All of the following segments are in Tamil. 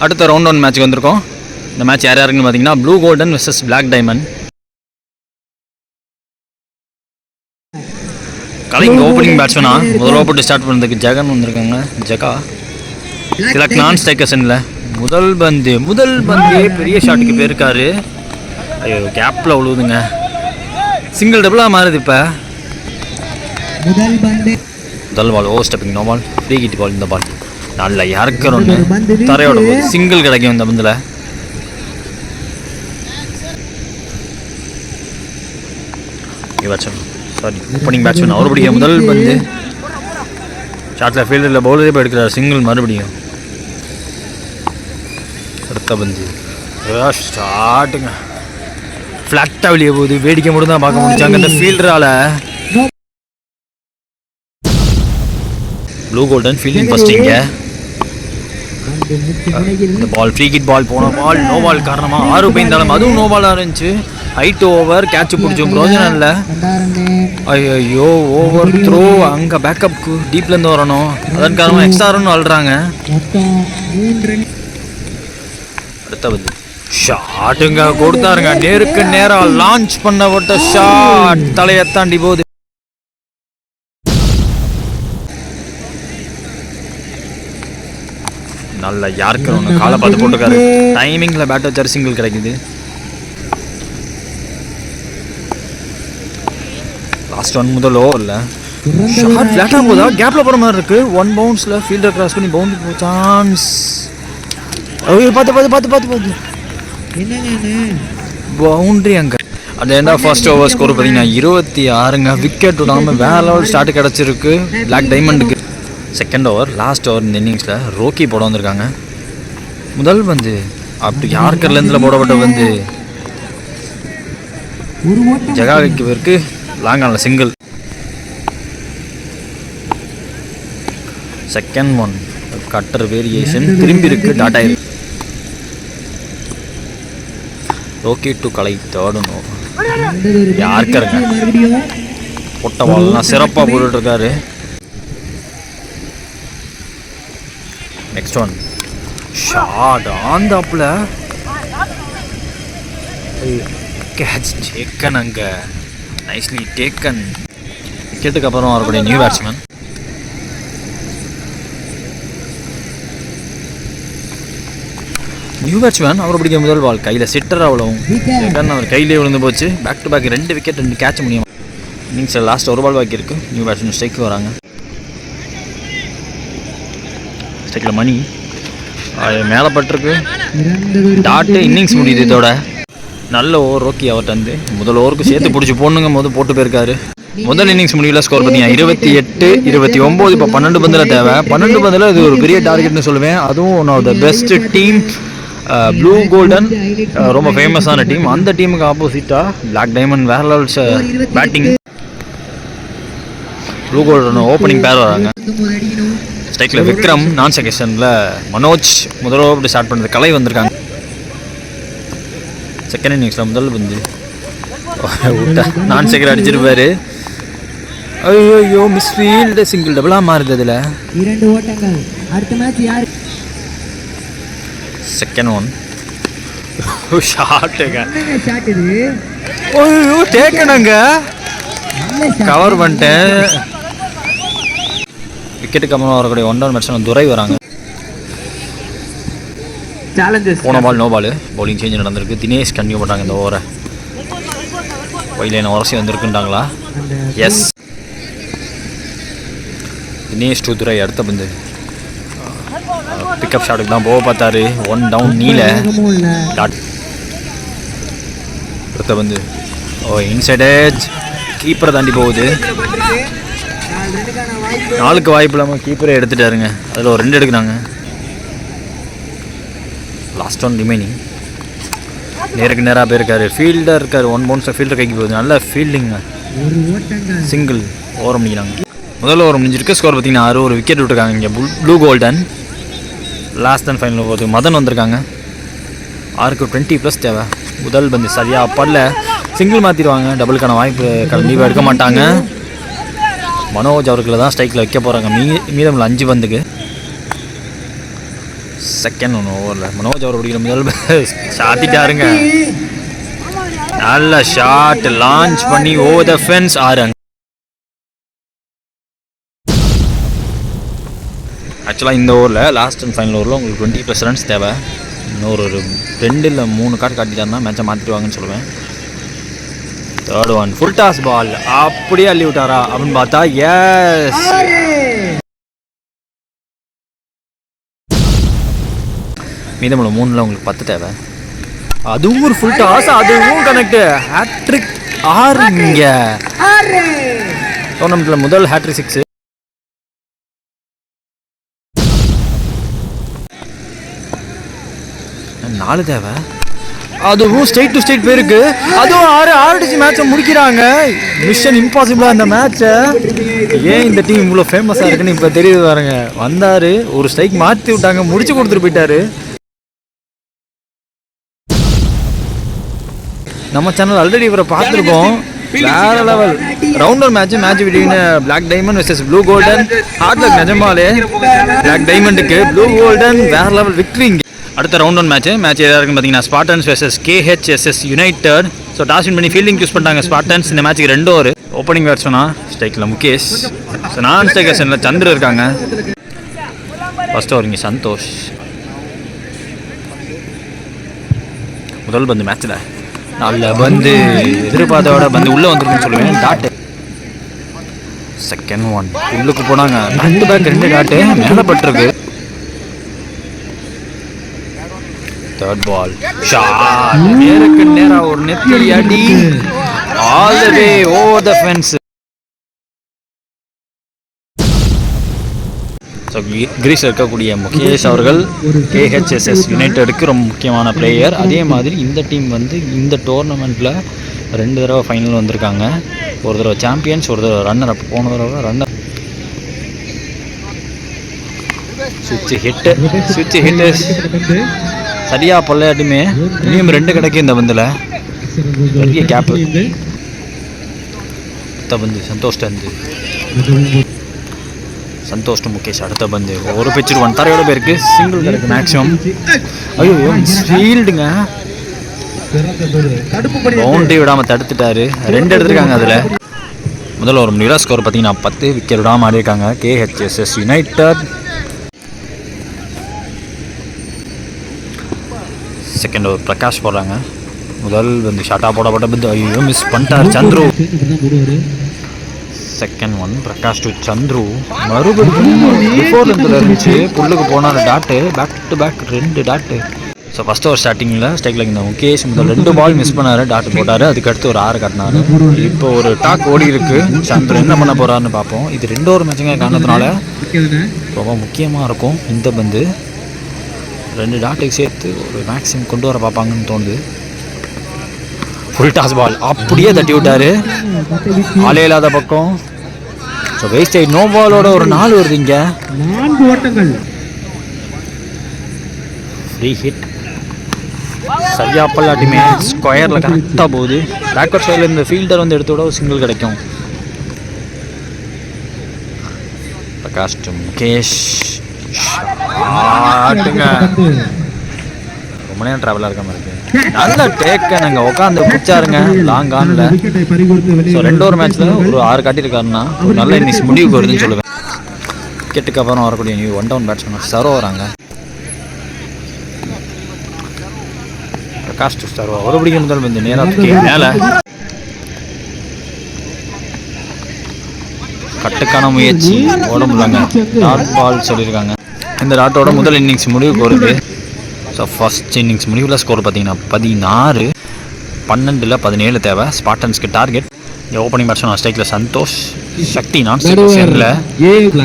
அடுத்த ரவுண்ட் 1 மேட்ச்சுக்கு வந்திருக்கோம். இந்த மேட்ச் யார் யாருன்னு பார்த்தீங்கன்னா blue golden versus black diamond. கலைங்க ஓப்பனிங் பேட்ஸ்மேனா முதல் ஓப்பன் ஸ்டார்ட் பண்ணுறதுக்கு ஜெகன் வந்திருக்காங்க. ஜெகா சிலக் நான் ஸ்ட்ரைக்கர்ஸன்ல முதல் பந்தே பெரிய ஷாட்டுக்கு போயிருக்காரு. ஐயோ கேப்பில் விழுவுதுங்க. சிங்கிள் டபுளாக மாறுது. இப்போ முதல் ball over stepping no ball, free hit ball. இந்த பால் நல்லா இறக்குறோன்னு தரையோட போது சிங்கிள் கிடைக்கும் இந்த பந்தில். சாரி ஓப்பனிங் பேட்ஸ்மேன் அவருடைய முதல் பந்து ஷாட்டில் ஃபீல்டில் பவுலரே போய் எடுக்கிறார். சிங்கிள் மறுபடியும். அடுத்த பந்து ஸ்டார்ட்டுங்க ஃப்ளாட்டாக வெளியே போகுது. வேடிக்கை மட்டும் தான் பார்க்க முடிச்சாங்க இந்த ஃபீல்டரால். ப்ளூ கோல்டன் ஃபீல்டிங் ஃபஸ்ட்டிங்க. இந்த பால் ஃப்ரீ கிட் பால் போன பால் நோ பால் காரணமாக 6 பயந்தாலும் அதுவும் நோ பாலாக இருந்துச்சு. ஹைட் ஓவர் கேட்ச் பிடிச்சோம் பிரோஜனம் இல்லை. ஐயோ ஓவர் த்ரோ அங்கே பேக்கப்புக்கு டீப்லேருந்து வரணும். அதன் காரணமாக எக்ஸ்ட்ரா ரன் அழுறாங்க. அடுத்த வந்து ஷாட்டுங்க கொடுத்தாருங்க. நேருக்கு நேராக லான்ச் பண்ணப்பட்ட ஷாட் தலையை தாண்டி போகுது. நல்ல யாருக்கு ஒன்று காலை பார்த்து போட்டுருக்காரு. டைமிங்கில் பேட் வச்சாரு. சிங்கிள் கிடைக்குது. லாஸ்ட் 1 முதல் ஓவரில் ஷாட் ஃப்ளாட்டாக போதா கேப்பில் போகிற மாதிரி இருக்குது. 1 பவுன்ஸில் ஃபீல்டர் கிராஸ் பண்ணி பவுண்டரி போ சான்ஸ். பார்த்து பவுண்ட்ரி அங்கே. அந்த என்ன ஃபர்ஸ்ட் ஓவர் ஸ்கோர் பார்த்தீங்கன்னா 26ங்க. விக்கெட் விடாமல் வேற லெவல் ஸ்டார்ட் கிடச்சிருக்கு பிளாக் டைமண்டுக்கு. செகண்ட் ஓவர் லாஸ்ட் ஓவர் இந்த இன்னிங்ஸில் ரோக்கி போட வந்திருக்காங்க. முதல் வந்து அப்படி யார்கர்லேருந்துல போடப்பட்ட வந்து ஜெகாவுக்கு இருக்கு லாங் ஆனில் single. Second one cutter variation திரும்பி இருக்கு. டாட்டா இருக்கு. ரோக்கி டு கலை தேர்டும் யாருக்கருங்க பொட்ட பால்லாம் சிறப்பாக போட்டுட்ருக்காரு. நெக்ஸ்ட் ஒன் ஷாட் ஆன் தாப்பில் கேட்ச் டேக்கன். அங்கே நைஸ்லி டேக்கன். விக்கெட்டுக்கு அப்புறம் வரக்கூடிய நியூ பேட்ஸ்மேன். அவர் பிடிக்க முதல் பால் கையில் சிட்டர் அவ்வளவும் அவர் கையிலே விழுந்து போச்சு. Back to back 2 wicket 2 catch முடியும். இன்னிங்ஸில் லாஸ்ட் 1 பால் பாக்கி இருக்குது. நியூ பேட்ஸ்மேன் ஸ்ட்ரைக்கு வராங்க. ஸ்ட்ரைக்கில் மணி மேலே பட்டிருக்கு. டாட்டு இன்னிங்ஸ் முடியுது. இதோட நல்ல ஓவர் ரோக்கி அவர்கிட்ட வந்து முதல் ஓவருக்கு சேர்த்து பிடிச்சி போட்டு போயிருக்காரு. முதல் இன்னிங்ஸ் முடிவில் ஸ்கோர் பார்த்தீங்கன்னா 28, 29. இப்போ 12 பந்தில் தேவை. 12 பந்தில் இது ஒரு பெரிய டார்கெட்னு சொல்லுவேன். அதுவும் one of the best team blue golden, ரொம்ப ஃபேமஸான டீம். அந்த டீமுக்கு ஆப்போசிட்டாக பிளாக் டைமண்ட் வேற levels batting. Blue golden opening pair வராங்க. ஸ்ட்ரைக்கில் விக்ரம், நான் செகஷனில் மனோஜ். முதல் ஓவர் ஸ்டார்ட் பண்ணுறது கலை வந்திருக்காங்க. செகண்ட் இன்னிங்ஸில் முதல் வந்து நான் செகண்ட் அடிச்சிருப்பாரு. ஐயோ மிஸ் ஃபீல்டு. சிங்கிள் டபுளாக மாறுது. அதில் 2 ஓட்டங்கள். அடுத்த மேட்ச் யார்? செகண்ட் ஒன் ஷாட்டுங்க. ஷாட் இது. ஐயோ டேக்கனுங்க. கவர் பண்ணிட்டேன். விக்கெட்டுக்கு அப்புறம் வரக்கூடிய 1 டவுன் பேட்ஸ்மேன் துரை வராங்க. போன ball no ball. Bowling change நடந்திருக்கு. தினேஷ் கன்டினியூ பண்ணுறாங்க இந்த ஓவரை. ஒயிலைன் உரசி வந்திருக்குன்றாங்களா? எஸ். தினேஷ் டு துரை. அடுத்த பந்து பிக்கப் ஷாட்டுக்கு தான் போக பார்த்தாரு. 1 டவுன் நீல டாட். அடுத்த பந்து இன்சைட் எட்ஜ். கீப்பரை தாண்டி போகுது. 4க்கு வாய்ப்பு இல்லாமல் கீப்பரே எடுத்துட்டாருங்க. அதில் ஒரு 2 எடுக்கிறாங்க. Last one remaining. நேருக்கு நேராக போயிருக்காரு. ஃபீல்டர் இருக்கார். 1 பவுன்ஸில் ஃபீல்டர் கைக்கு போகுது. நல்ல ஃபீல்டிங்க. சிங்கிள் ஓவர் முடிக்கிறாங்க. முதல் ஓவர் முடிஞ்சிருக்கு. ஸ்கோர் பார்த்தீங்கன்னா 6. ஒரு விக்கெட் விட்டுருக்காங்க இங்கே blue golden. Last and final போகிறதுக்கு மதன் வந்திருக்காங்க. 6க்கு 20+ தேவை. முதல் பந்து சரியாக படல. சிங்கிள் மாற்றிடுவாங்க. டபுளுக்கான வாய்ப்பு கண்டிப்பாக எடுக்க மாட்டாங்க. மனோஜ் அவர்களை தான் ஸ்ட்ரைக்கில் வைக்க போகிறாங்க. மீதமில் 5 பந்துக்கு. செகண்ட் ஒன்று ஓவரில் மனோஜ் அவர் பிடிக்கிற முதல் சாத்திட்டாருங்க. நல்ல ஷாட் லான்ச் பண்ணி ஓவர் த ஃபென்ஸ் 6 ரன். ஆக்சுவலாக இந்த ஓவரில் லாஸ்ட் அண்ட் ஃபைனல் ஓவரில் உங்களுக்கு 20+ ரன்ஸ் தேவை. இன்னொரு 2 இல்லை 3 காட்டிட்டாருன்னா மேட்சை மாற்றிடுவாங்கன்னு சொல்லுவேன். Third one full toss ball அப்படியே அள்ளி விட்டாரா அப்படின்னு பார்த்தா எஸ். மீதமுள்ள 3ல் உங்களுக்கு 10 தேவை. அதுவும் ஒரு ஃபுல் டாஸ், அதுவும் கனெக்ட். ஹேட்ரிக் 6 இங்கே டோர்னமெண்ட்டில் முதல் ஹேட்ரிக் 6. நாலு தேவை, அதுவும் ஸ்டேட் டு ஸ்டேட் போயிருக்கு. அதுவும் 6 அடிச்சு மேட்சை முடிக்கிறாங்க. மிஷன் இம்பாசிபிளா இந்த மேட்சை. ஏன் இந்த டீம் இவ்வளோ ஃபேமஸாக இருக்குன்னு இப்போ தெரியுது பாருங்க. வந்தார், ஒரு ஸ்ட்ரைக் மாற்றி விட்டாங்க, முடிச்சு கொடுத்துட்டு போயிட்டாரு. நம்ம சேனல் ஆல்ரெடி இவரை பார்த்துருக்கோம். வேற level rounder match between black diamond versus blue golden. Hard luck நிஜமாலே பிளாக் டைமண்டுக்கு, ப்ளூ கோல்டன் வேற லெவல் விக்டரி. அடுத்த ரவுண்ட் ஒன் மேட்ச் எதாக இருக்குன்னு பார்த்தீங்கன்னா Spartans versus KHSS united. So toss win பண்ணி ஃபீல்டிங் சூஸ் பண்ணிட்டாங்க ஸ்பார்டன்ஸ். இந்த மேட்ச்சுக்கு 2 ஓவர். ஓப்பனிங் பேட்ஸ்மனா ஸ்ட்ரைக்கில் முகேஷ், ஸோ நான் ஸ்ட்ரைக்கர்ஸில் சந்திர இருக்காங்க. ஃபர்ஸ்ட் ஓவர் இங்கே சந்தோஷ். முதல் பந்து மேட்ச்சில் நல்ல பந்து, எதிர்பார்த்தோட பந்து உள்ளே வந்துருக்குன்னு சொல்லுவேன். டாட்டு செகண்ட் ஒன் உள்ளுக்கு போனாங்க. பேக் டு பேக் 2 டாட்டு மேலே பட்டிருக்கு. தேர்ட் பால் ஷாட், நேருக்கு நேரா ஒரு நெத்தடி அடி, all the way over the fence. So crease இருக்கக்கூடிய முகேஷ் அவர்கள் KHSS யுனைடெடுக்கு ரொம்ப முக்கியமான பிளேயர். அதே மாதிரி இந்த டீம் வந்து இந்த டோர்னமெண்ட்டில் 2 தடவை ஃபைனல் வந்திருக்காங்க. ஒரு தடவை சாம்பியன்ஸ், ஒரு தடவை ரன்னர் அப். போன தடவை ரன்னர். சுவிட்ச் ஹிட்டு சரியா பொள்ளையாட்டுமே. இனியும் 2 கிடைக்கும் இந்த பந்தில். பெரிய கேப்பு. அடுத்த பந்து சந்தோஷ் டு முகேஷ். அடுத்த பந்து ஒரு பிச்சர் 1 தரையோட பேருக்கு சிங்கிள் கிடைக்கும் மேக்ஸிமம். ஐயோ ஃபீல்டுங்க, பவுண்டரி விடாமல் தடுத்துட்டாரு. 2 எடுத்துருக்காங்க. அதில் முதல்ல ஒரு நிரா ஸ்கோர் பார்த்தீங்கன்னா 10 விக்கெட் விடாமல் ஆடிருக்காங்க KHSS united. Second over Prakash போடுறாங்க. முதல் வந்து ஷார்ட்டாக போடப்பட்ட பந்து ஐயோ மிஸ் பண்ணிட்டார் Chandru. Second one Prakash to Chandru. மறுபடியும் பிஃபோர் லென்த்தில் இருந்துச்சு, புல்லுக்கு போனார் dot. Back to back 2 dot. So first over ஸ்டார்டிங்கில் ஸ்ட்ரைக்கில் இந்த முகேஷ் முதல் 2 பால் மிஸ் பண்ணார், டாட்டு போட்டார். அதுக்கடுத்து ஒரு 6 கட்டினார். இப்போ ஒரு டாக் ஓடி இருக்கு. சந்துரு என்ன பண்ண போகிறாருன்னு பார்ப்போம். இது 2 ஓவர் மேட்சுங்க காரணத்தினால ரொம்ப முக்கியமாக இருக்கும். இந்த பந்து 2 டாட்டுக்கு சேர்த்து ஒரு மேக்ஸிமம் கொண்டு வர பார்ப்பாங்கன்னு தோணுது. ஃபுல் டாஸ் பால் அப்படியே தட்டி விட்டாரு, ஆளே இல்லாத பக்கம். ஸோ வேஸ்ட் ஆகி நோ பாலோட ஒரு 4 வருது. இங்கே 4 ஓட்டங்கள். ஃப்ரீ ஹிட் சரியா பல்லாட்டியுமே ஸ்கொயரில் கரெக்டாக போகுது. பேக்வர்ட் சைடில் இந்த ஃபீல்டர் வந்து எடுத்து விட ஒரு சிங்கிள் கிடைக்கும். பிரகாஷ் டு முகேஷ். ரொம்ப நேரம் ட்ராவலாக இருக்க மாதிரி இருக்கு. நல்ல டேக்க நாங்கள் உட்காந்து பிடிச்சாருங்க லாங் ஆனில். ஸோ 2 ஓவர் மேட்ச்சில் ஒரு 6 காட்டியிருக்காருன்னா ஒரு நல்ல இன்னிங்ஸ் முடிவுக்கு வருதுன்னு சொல்லுவேன். விக்கெட்டுக்கு அப்புறம் வரக்கூடிய நியூ 1 டவுன் பேட்ஸ்மேன் சரோ வராங்க. பிரகாஷ் டு சரோ. ஒரு பிடிக்க முதல் வந்து நேரத்துக்கு மேலே கட்டுக்கான முயற்சி ஓட முடியலங்க. டாட் பால் சொல்லியிருக்காங்க. இந்த டாட்டோட முதல் இன்னிங்ஸ் முடிவுக்கு வருது. ஸோ ஃபஸ்ட் இன்னிங்ஸ் முடிவில் ஸ்கோர் பார்த்தீங்கன்னா 16. 12ல் 17 தேவை ஸ்பார்டன்ஸ்க்கு டார்கெட். இங்கே ஓப்பனிங் பேட்ஸ்மேன் ஸ்ட்ரைக்கில் சந்தோஷ், சக்தி நான் ஸ்ட்ரைக்கில்.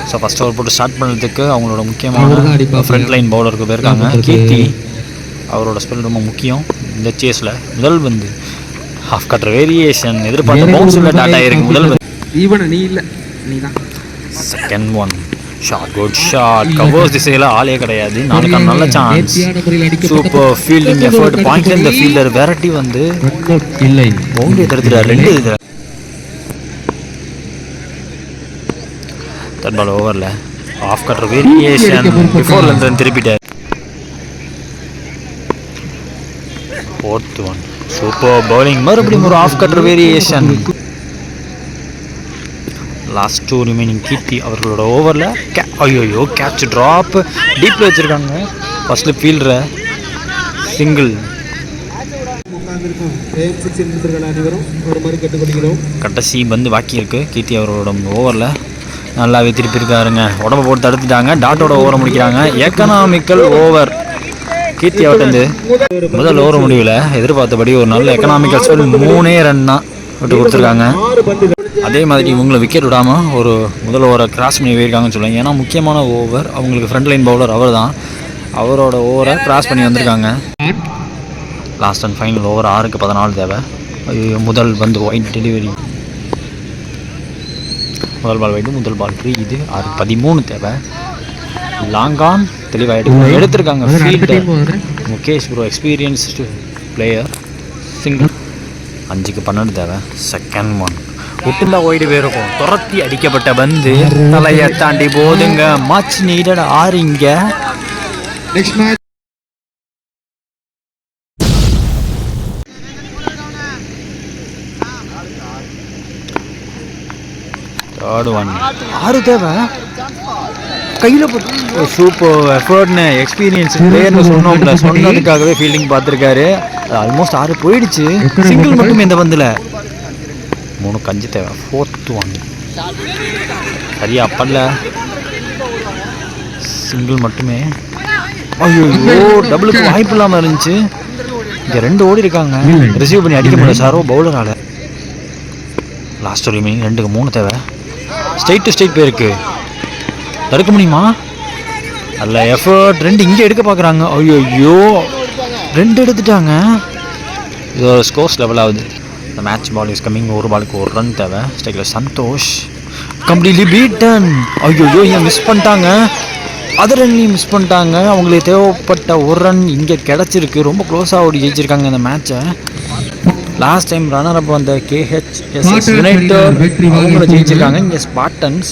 ஸோ ஃபஸ்ட் ஓவர் போட்டு ஸ்டார்ட் பண்ணுறதுக்கு அவங்களோட முக்கியமான ஃப்ரண்ட் லைன் பவுலருக்கு போயிருக்காங்க. கீர்த்தி அவரோட ஸ்பெல் ரொம்ப முக்கியம் இந்த சேஸில். முதல் வந்து ஹாஃப் கட்டர் வேரியேஷன் எதிர்பார்த்த பவுன்ஸில் டாட் ஆகிருக்கு. முதல் வந்து second one shot, good shot, covers திசையில் ஆளே கிடையாது. நாளைக்கு நல்ல சான்ஸ். Super fielding effort. பாயிண்ட்ல இந்த ஃபீல்டர் வெரைட்டி வந்து இல்லை, பவுண்டரி தடுத்துட்டார். 2 இதில் தேர்ட் பால் ஓவரில் ஆஃப் கட்டர் வேரியேஷன் பிஃபோர்ல இருந்து திருப்பிட்டார். 4th ஒன் சூப்பர் பவுலிங், மறுபடியும் ஒரு off cutter variation. Last 2 remaining. Keerthi அவர்களோட ஓவரில் ஐயோ கேட்ச் ட்ராப் டீப்பில் வச்சுருக்காங்க. ஃபஸ்ட்டு ஃபீல்டரை சிங்கிள். கடைசி பந்து பாக்கி இருக்கு. கீர்த்தி அவரோட ஓவரில் நல்லாவே திருப்பி இருக்காருங்க. உடம்பை போட்டு தடுத்துட்டாங்க. டாட்டோட ஓவரை முடிக்கிறாங்க. Economical over. கீர்த்தி அவர்கிட்ட முதல் ஓவர் முடிவில் எதிர்பார்த்தபடி ஒரு நல்ல எக்கனாமிக்கல் சொல் 3 ரன் தான் விட்டு கொடுத்துருக்காங்க. அதே மாதிரி இவங்களை விக்கெட் விடாமல் ஒரு முதல் ஓவரை கிராஸ் பண்ணி போயிருக்காங்கன்னு சொல்லுவாங்க. ஏன்னா முக்கியமான ஓவர் அவங்களுக்கு ஃப்ரண்ட் லைன் பவுலர் அவர் தான். அவரோட ஓவரை கிராஸ் பண்ணி வந்திருக்காங்க. லாஸ்ட் அண்ட் ஃபைனல் ஓவர் 6க்கு 14 தேவை. முதல் பந்து ஒயிட் டெலிவரி. முதல் பால் வைட்டு முதல் பால் ஃப்ரீ. இது 6க்கு 13 தேவை. லாங் ஆன் தெளிவாக எடுத்திருக்காங்க. Fielder Mukesh bro experienced player. Single. 5க்கு 12 தேவை. செகண்ட் ஒன் விட்டுந்தா ஓய்டு போயிருக்கும். துரத்தி அடிக்கப்பட்ட பந்து தலையை தாண்டி போதுங்க. மச் நீடட் 6 இங்க. தேர்ட் ஒன் 6 தேவை. கையில் போட்டு சூப்பர் எஃபர்ட்னு எக்ஸ்பீரியன்ஸ் பிளேயர்னு சொன்னோம்ல, சொன்னதுக்காகவே ஃபீல்டிங் பார்த்துருக்காரு. ஆல்மோஸ்ட் 6 போயிடுச்சு. சிங்கிள் மட்டும் இந்த பந்தில் 3க்கு 5 தேவை. 4th ஒன் சரியா அப்பல்ல, சிங்கிள் மட்டுமே. ஐயோ டபுளுக்கு வாய்ப்பு இல்லாமல் இருந்துச்சு. இங்கே 2 ஓடி இருக்காங்க. ரிசீவ் பண்ணி அடிக்க முடியல சாரோ பவுலரால். லாஸ்ட் ஒரு மீனிங் 2க்கு 3 தேவை. ஸ்ட்ரைட் டு ஸ்ட்ரைட் போயிருக்கு. தடுக்க முடியுமா? அல்ல எஃபர்ட். 2 இங்கே எடுக்க பார்க்குறாங்க. ஐயோ 2 எடுத்துட்டாங்க. இது ஒரு ஸ்கோர்ஸ் லெவல் ஆகுது. இந்த மேட்ச் பால் இஸ் கம்மிங். ஒரு பாலுக்கு 1 ரன் தேவை. ஸ்ட்ரைக்கில் சந்தோஷ் கம்ப்ளீட்லி பீட்டன். ஐயோ ஏன் மிஸ் பண்ணிட்டாங்க. அதர் ரன்லையும் மிஸ் பண்ணிட்டாங்க. அவங்களுக்கு தேவைப்பட்ட 1 ரன் இங்கே கிடச்சிருக்கு. ரொம்ப க்ளோஸாக ஓடி ஜெயிச்சிருக்காங்க இந்த மேட்சை. லாஸ்ட் டைம் ரன்னர் அப் வந்த KHSS யுனைடெட் அவங்கள ஜெயிச்சிருக்காங்க. இங்கே Spartans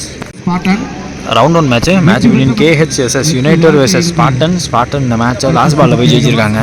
round 1 match between KHSS United vs Spartan. இந்த மேட்சை லாஸ்ட் பாலில் போய் ஜெயிச்சிருக்காங்க.